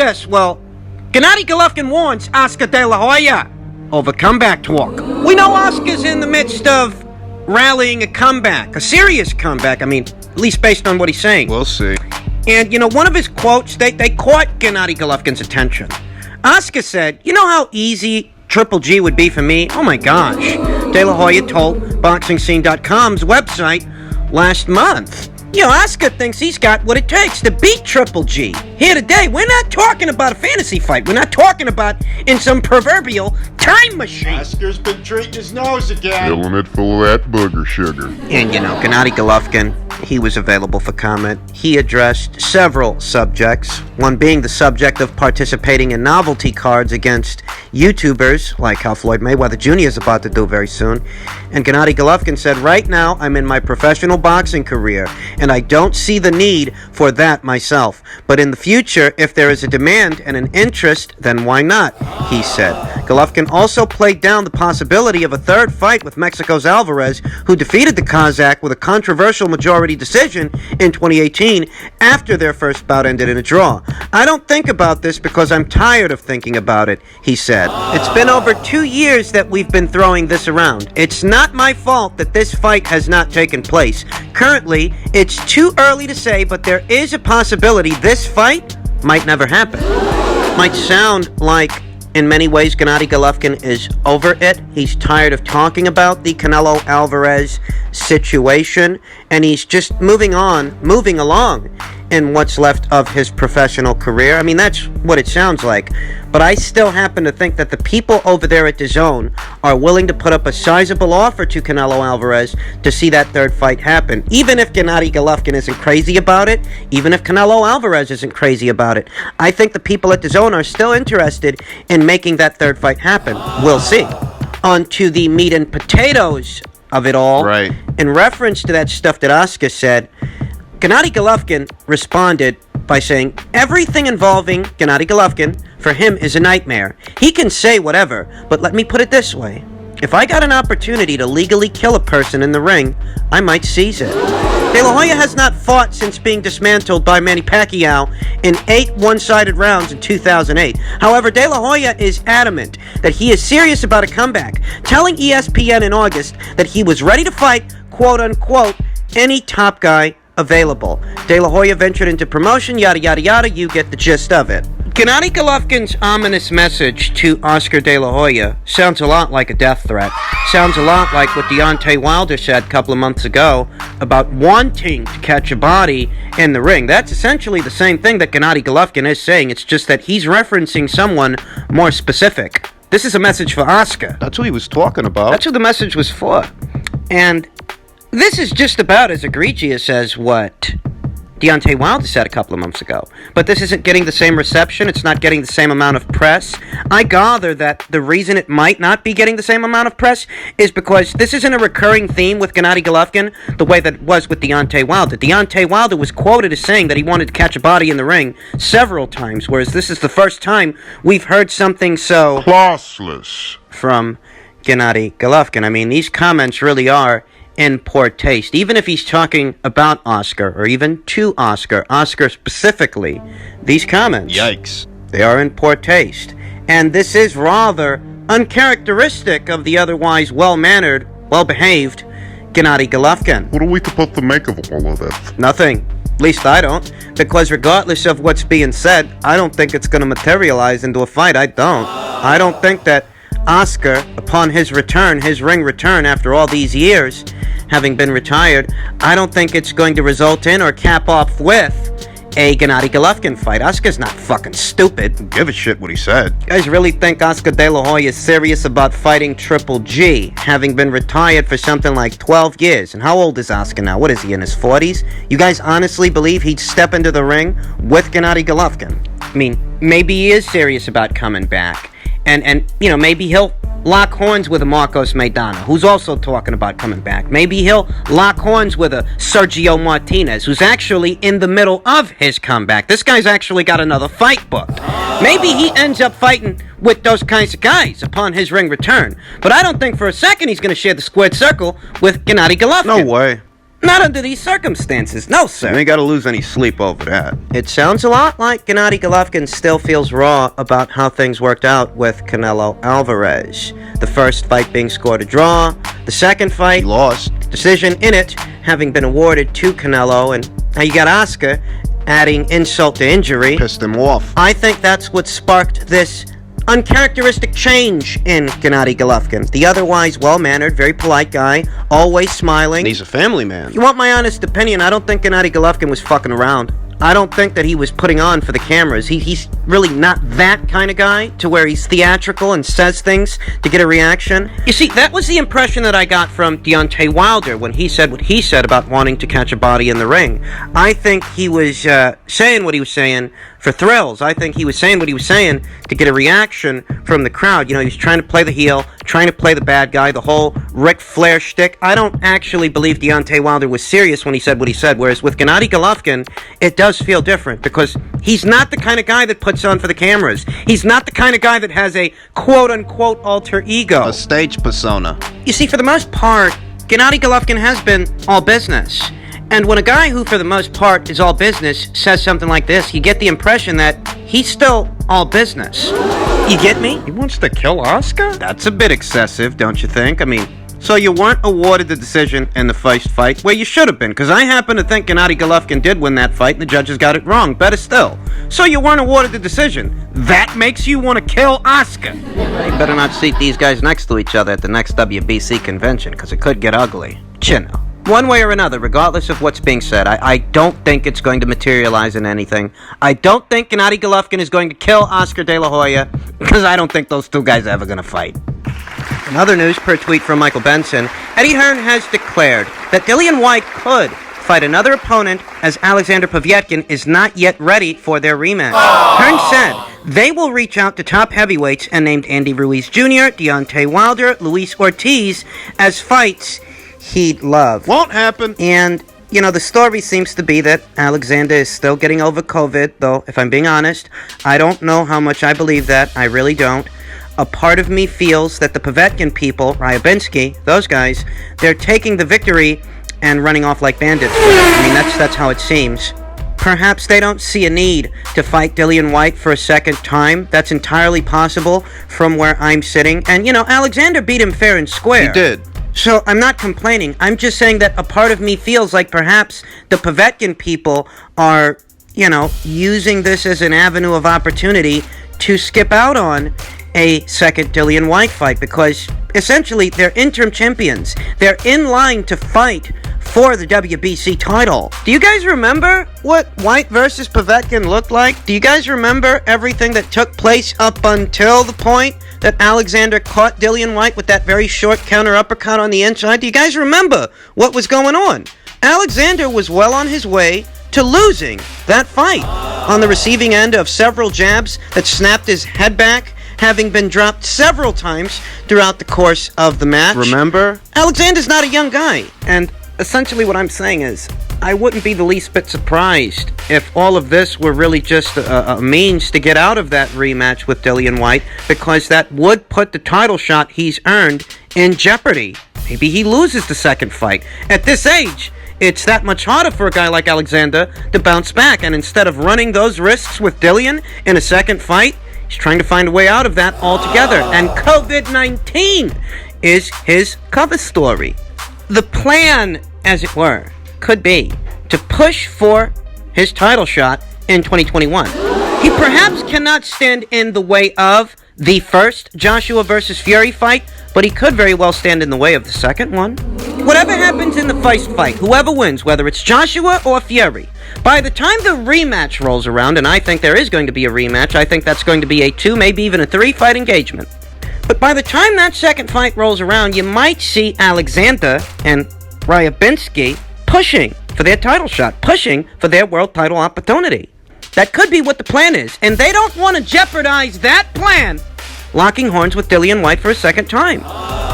this. Well, Gennady Golovkin warns Oscar De La Hoya over comeback talk. We know Oscar's in the midst of rallying a comeback, a serious comeback. I mean, at least based on what he's saying. We'll see. And, you know, one of his quotes, they caught Gennady Golovkin's attention. Oscar said, you know how easy Triple G would be for me? Oh my gosh. De La Hoya told BoxingScene.com's website last month. You know, Oscar thinks he's got what it takes to beat Triple G. Here today, we're not talking about a fantasy fight. We're not talking about in some proverbial time machine. Oscar's been treating his nose again. Filling it full of that booger sugar. And, you know, Gennady Golovkin, he was available for comment. He addressed several subjects, one being the subject of participating in novelty cards against YouTubers, like how Floyd Mayweather Jr. is about to do very soon. And Gennady Golovkin said, right now, I'm in my professional boxing career, and I don't see the need for that myself. But in the future, if there is a demand and an interest, then why not, he said. Golovkin also played down the possibility of a third fight with Mexico's Alvarez, who defeated the Kazakh with a controversial majority decision in 2018 after their first bout ended in a draw. I don't think about this because I'm tired of thinking about it, he said. It's been over 2 years that we've been throwing this around. It's not my fault that this fight has not taken place. Currently, it's too early to say, but there is a possibility this fight might never happen. Might sound like, in many ways, Gennady Golovkin is over it. He's tired of talking about the Canelo Alvarez situation, and he's just moving along in what's left of his professional career. I mean, that's what it sounds like. But I still happen to think that the people over there at DAZN are willing to put up a sizable offer to Canelo Alvarez to see that third fight happen. Even if Gennady Golovkin isn't crazy about it, even if Canelo Alvarez isn't crazy about it, I think the people at DAZN are still interested in making that third fight happen. We'll see. On to the meat and potatoes of it all. Right. In reference to that stuff that Oscar said, Gennady Golovkin responded by saying, everything involving Gennady Golovkin for him is a nightmare. He can say whatever, but let me put it this way. If I got an opportunity to legally kill a person in the ring, I might seize it. De La Hoya has not fought since being dismantled by Manny Pacquiao in 8 one-sided rounds in 2008. However, De La Hoya is adamant that he is serious about a comeback, telling ESPN in August that he was ready to fight, quote-unquote, any top guy available. De La Hoya ventured into promotion, yada yada yada, you get the gist of it. Gennady Golovkin's ominous message to Oscar De La Hoya sounds a lot like a death threat. Sounds a lot like what Deontay Wilder said a couple of months ago about wanting to catch a body in the ring. That's essentially the same thing that Gennady Golovkin is saying. It's just that he's referencing someone more specific. This is a message for Oscar. That's what he was talking about. That's what the message was for. And this is just about as egregious as what Deontay Wilder said a couple of months ago. But this isn't getting the same reception. It's not getting the same amount of press. I gather that the reason it might not be getting the same amount of press is because this isn't a recurring theme with Gennady Golovkin the way that it was with Deontay Wilder. Deontay Wilder was quoted as saying that he wanted to catch a body in the ring several times, whereas this is the first time we've heard something so classless from Gennady Golovkin. I mean, these comments really are in poor taste. Even if he's talking about Oscar, or even to Oscar specifically, these comments, yikes, they are in poor taste. And this is rather uncharacteristic of the otherwise well-mannered, well-behaved Gennady Golovkin. What are we supposed to make of all of this? Nothing. At least I don't. Because regardless of what's being said, I don't think it's going to materialize into a fight. I don't think that Oscar, upon his return, his ring return after all these years, having been retired, I don't think it's going to result in or cap off with a Gennady Golovkin fight. Oscar's not fucking stupid. Give a shit what he said. You guys really think Oscar De La Hoya is serious about fighting Triple G, having been retired for something like 12 years? And how old is Oscar now? What is he, in his 40s? You guys honestly believe he'd step into the ring with Gennady Golovkin? I mean, maybe he is serious about coming back. And you know, maybe he'll lock horns with a Marcos Maidana, who's also talking about coming back. Maybe he'll lock horns with a Sergio Martinez, who's actually in the middle of his comeback. This guy's actually got another fight booked. Maybe he ends up fighting with those kinds of guys upon his ring return. But I don't think for a second he's going to share the squared circle with Gennady Golovkin. No way. Not under these circumstances, no, sir. You ain't gotta lose any sleep over that. It sounds a lot like Gennady Golovkin still feels raw about how things worked out with Canelo Alvarez. The first fight being scored a draw, the second fight, He lost. decision in it having been awarded to Canelo, and now you got Oscar adding insult to injury. Pissed him off. I think that's what sparked this uncharacteristic change in Gennady Golovkin. The otherwise well-mannered, very polite guy, always smiling. And he's a family man. If you want my honest opinion, I don't think Gennady Golovkin was fucking around. I don't think that he was putting on for the cameras. He's really not that kind of guy to where he's theatrical and says things to get a reaction. You see, that was the impression that I got from Deontay Wilder when he said what he said about wanting to catch a body in the ring. I think he was saying what he was saying for thrills. I think he was saying what he was saying to get a reaction from the crowd. You know, he was trying to play the heel, trying to play the bad guy, the whole Ric Flair shtick. I don't actually believe Deontay Wilder was serious when he said what he said, whereas with Gennady Golovkin, it does feel different because he's not the kind of guy that puts on for the cameras. He's not the kind of guy that has a quote-unquote alter ego. A stage persona. You see, for the most part, Gennady Golovkin has been all business. And when a guy who, for the most part, is all business says something like this, you get the impression that he's still all business. You get me? He wants to kill Oscar? That's a bit excessive, don't you think? I mean, so you weren't awarded the decision in the first fight where you should have been, because I happen to think Gennady Golovkin did win that fight and the judges got it wrong. Better still. So you weren't awarded the decision. That makes you want to kill Oscar. You better not seat these guys next to each other at the next WBC convention, because it could get ugly. You know. One way or another, regardless of what's being said, I don't think it's going to materialize in anything. I don't think Gennady Golovkin is going to kill Oscar De La Hoya, because I don't think those two guys are ever going to fight. In other news, per tweet from Michael Benson, Eddie Hearn has declared that Dillian Whyte could fight another opponent as Alexander Povetkin is not yet ready for their rematch. Hearn said they will reach out to top heavyweights and named Andy Ruiz Jr., Deontay Wilder, Luis Ortiz as fights he'd love. Won't happen. And, you know, the story seems to be that Alexander is still getting over COVID, though, if I'm being honest, I don't know how much I believe that. I really don't. A part of me feels that the Povetkin people, Ryabinski, those guys, they're taking the victory and running off like bandits. I mean, that's how it seems. Perhaps they don't see a need to fight Dillian Whyte for a second time. That's entirely possible from where I'm sitting. And, you know, Alexander beat him fair and square. He did. So I'm not complaining. I'm just saying that a part of me feels like perhaps the Povetkin people are, you know, using this as an avenue of opportunity to skip out on a second Dillian Whyte fight because essentially they're interim champions. They're in line to fight for the WBC title. Do you guys remember what Whyte versus Povetkin looked like? Do you guys remember everything that took place up until the point that Alexander caught Dillian Whyte with that very short counter uppercut on the inside? Do you guys remember what was going on? Alexander was well on his way to losing that fight on the receiving end of several jabs that snapped his head back, having been dropped several times throughout the course of the match. Remember? Alexander's not a young guy, and essentially what I'm saying is I wouldn't be the least bit surprised if all of this were really just a means to get out of that rematch with Dillian Whyte, because that would put the title shot he's earned in jeopardy. Maybe he loses the second fight. At this age, it's that much harder for a guy like Alexander to bounce back, and instead of running those risks with Dillian in a second fight, he's trying to find a way out of that altogether, and COVID-19 is his cover story. The plan, as it were, could be to push for his title shot in 2021. He perhaps cannot stand in the way of the first Joshua versus Fury fight, but he could very well stand in the way of the second one. Whatever happens in the first fight, whoever wins, whether it's Joshua or Fury, by the time the rematch rolls around, and I think there is going to be a rematch, I think that's going to be a 2, maybe even a 3-fight engagement. But by the time that second fight rolls around, you might see Alexander and Ryabinski pushing for their title shot, pushing for their world title opportunity. That could be what the plan is, and they don't want to jeopardize that plan locking horns with Dillian Whyte for a second time.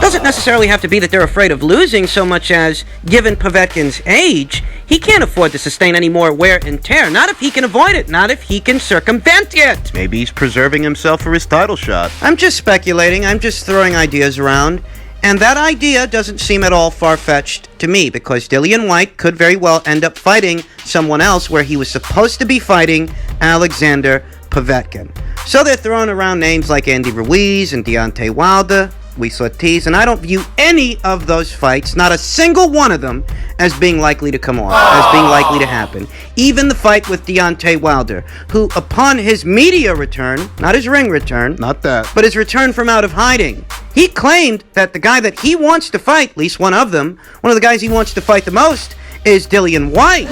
Doesn't necessarily have to be that they're afraid of losing so much as, given Povetkin's age, he can't afford to sustain any more wear and tear. Not if he can avoid it, not if he can circumvent it. Maybe he's preserving himself for his title shot. I'm just speculating, I'm just throwing ideas around. And that idea doesn't seem at all far-fetched to me, because Dillian Whyte could very well end up fighting someone else where he was supposed to be fighting Alexander Povetkin. So they're throwing around names like Andy Ruiz and Deontay Wilder, Luis Ortiz, and I don't view any of those fights, not a single one of them, as being likely to come off, as being likely to happen. Even the fight with Deontay Wilder, who upon his media return, not his ring return, Not that. but his return from out of hiding, he claimed that the guy that he wants to fight, at least one of them, one of the guys he wants to fight the most, is Dillian Whyte.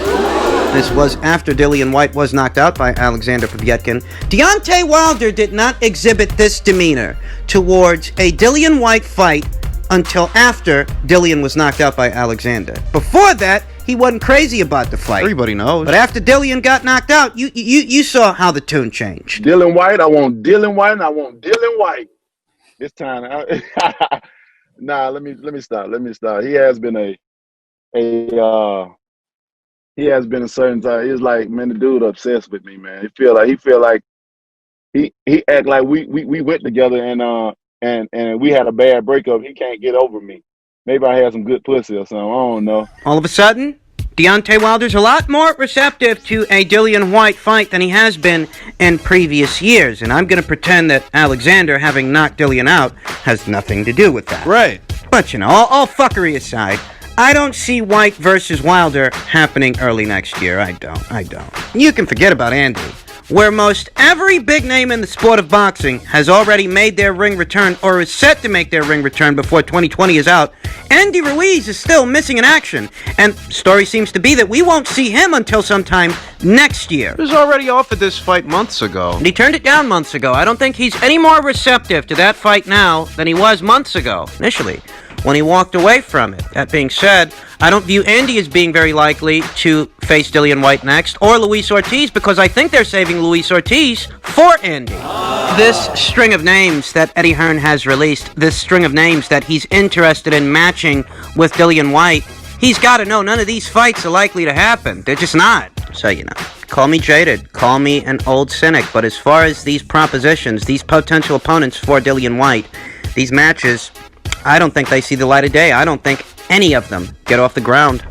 This was after Dillian Whyte was knocked out by Alexander Povetkin. Deontay Wilder did not exhibit this demeanor towards a Dillian Whyte fight until after Dillian was knocked out by Alexander. Before that, he wasn't crazy about the fight. Everybody knows. But after Dillian got knocked out, you saw how the tune changed. Dylan White, I want Dylan White, and I want Dylan White. This time, nah. Let me stop. He has been he has been a certain time. It's like, man, the dude obsessed with me, man. He feel like he act like we went together and we had a bad breakup. He can't get over me. Maybe I had some good pussy or something. I don't know. All of a sudden, Deontay Wilder's a lot more receptive to a Dillian Whyte fight than he has been in previous years. And I'm going to pretend that Alexander, having knocked Dillian out, has nothing to do with that. Right. But, you know, all fuckery aside, I don't see Whyte versus Wilder happening early next year. I don't. You can forget about Andy. Where most every big name in the sport of boxing has already made their ring return or is set to make their ring return before 2020 is out, Andy Ruiz is still missing in action. And the story seems to be that we won't see him until sometime next year. He was already offered this fight months ago. And he turned it down months ago. I don't think he's any more receptive to that fight now than he was months ago, initially, when he walked away from it. That being said, I don't view Andy as being very likely to face Dillian Whyte next, or Luis Ortiz, because I think they're saving Luis Ortiz for Andy. This string of names that Eddie Hearn has released, this string of names that he's interested in matching with Dillian Whyte, he's got to know none of these fights are likely to happen. They're just not. So, you know, call me jaded, call me an old cynic, but as far as these propositions, these potential opponents for Dillian Whyte, these matches, I don't think they see the light of day. I don't think any of them get off the ground.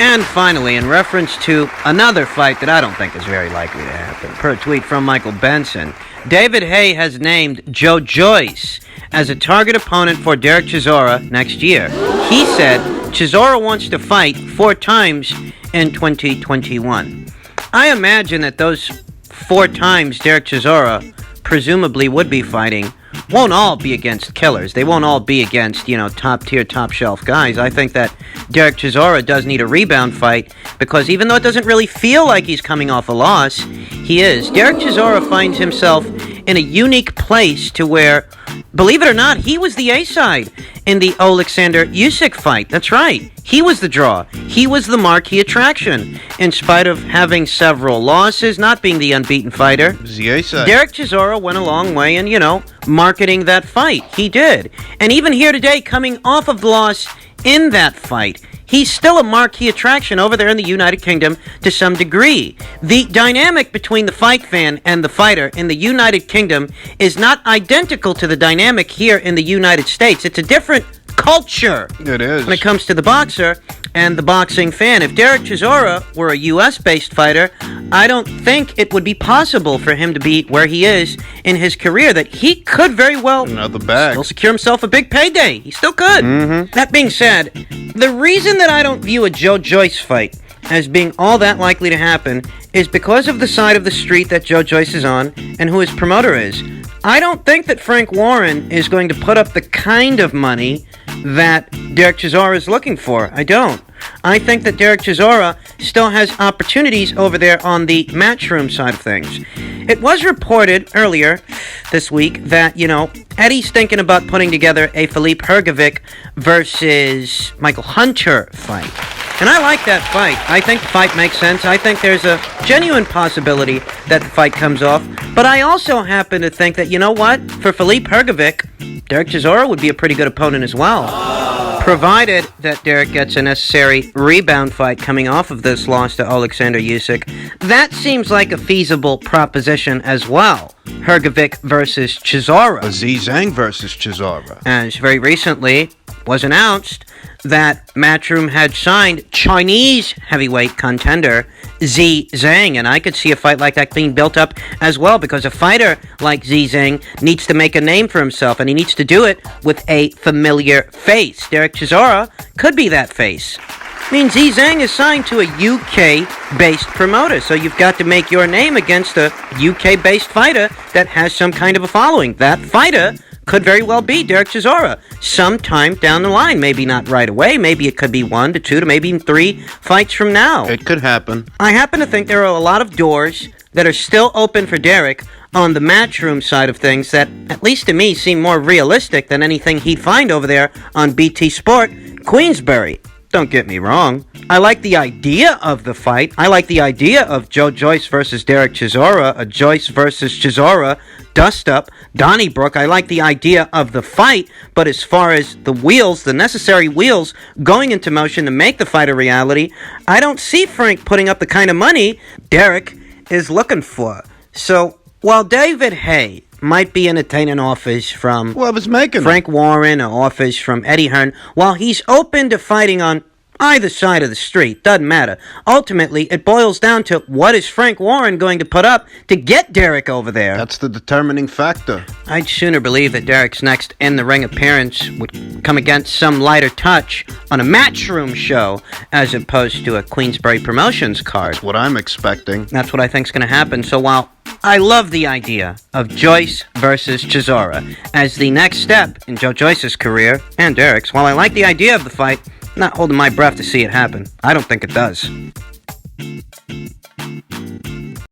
And finally, in reference to another fight that I don't think is very likely to happen, per tweet from Michael Benson, David Hay has named Joe Joyce as a target opponent for Derek Chisora next year. He said Chisora wants to fight 4 times in 2021. I imagine that those 4 times Derek Chisora presumably would be fighting won't all be against killers. They won't all be against, top-tier, top-shelf guys. I think that Derek Chisora does need a rebound fight, because even though it doesn't really feel like he's coming off a loss, he is. Derek Chisora finds himself in a unique place to where, believe it or not, he was the A-side in the Alexander Usyk fight. That's right. He was the draw. He was the marquee attraction. In spite of having several losses, not being the unbeaten fighter, Derek Chisora went a long way in, marketing that fight. He did. And even here today, coming off of the loss in that fight, he's still a marquee attraction over there in the United Kingdom to some degree. The dynamic between the fight fan and the fighter in the United Kingdom is not identical to the dynamic here in the United States. It's a different culture. It is. When it comes to the boxer and the boxing fan. If Derek Chisora were a U.S.-based fighter, I don't think it would be possible for him to be where he is in his career, that he could very well Another bag. still secure himself a big payday. He still could. That being said, the reason that I don't view a Joe Joyce fight as being all that likely to happen is because of the side of the street that Joe Joyce is on and who his promoter is. I don't think that Frank Warren is going to put up the kind of money that Derek Chisora is looking for. I don't. I think that Derek Chisora still has opportunities over there on the matchroom side of things. It was reported earlier this week that, Eddie's thinking about putting together a Philippe Hrgovic versus Michael Hunter fight. And I like that fight. I think the fight makes sense. I think there's a genuine possibility that the fight comes off. But I also happen to think that, for Philippe Hrgovic, Derek Chisora would be a pretty good opponent as well. Provided that Derek gets a necessary rebound fight coming off of this loss to Alexander Usyk, that seems like a feasible proposition as well. Hrgovic versus Chisora. Aziz Zhang versus Chisora. As very recently was announced that Matchroom had signed Chinese heavyweight contender Zhi Zhang, and I could see a fight like that being built up as well, because a fighter like Zhi Zhang needs to make a name for himself, and he needs to do it with a familiar face. Derek Chisora could be that face. I mean, Zhi Zhang is signed to a UK-based promoter, so you've got to make your name against a UK-based fighter that has some kind of a following. That fighter could very well be Derek Chisora sometime down the line. Maybe not right away. Maybe it could be 1 to 2 to maybe even 3 fights from now. It could happen. I happen to think there are a lot of doors that are still open for Derek on the Matchroom side of things that, at least to me, seem more realistic than anything he'd find over there on BT Sport Queensberry. Don't get me wrong. I like the idea of the fight. I like the idea of Joyce versus Derek Chisora, a Joyce versus Chisora dust-up, Donnybrook. I like the idea of the fight, but as far as the wheels, the necessary wheels going into motion to make the fight a reality, I don't see Frank putting up the kind of money Derek is looking for. So, while David Hay might be entertaining offers from Whoever's making Frank Warren or offers from Eddie Hearn, while he's open to fighting on either side of the street, doesn't matter. Ultimately, it boils down to what is Frank Warren going to put up to get Derek over there. That's the determining factor. I'd sooner believe that Derek's next in-the-ring appearance would come against some lighter touch on a Matchroom show as opposed to a Queensberry Promotions card. That's what I'm expecting. That's what I think's going to happen. So while I love the idea of Joyce versus Chisora as the next step in Joe Joyce's career and Derek's, while I like the idea of the fight, I'm not holding my breath to see it happen. I don't think it does.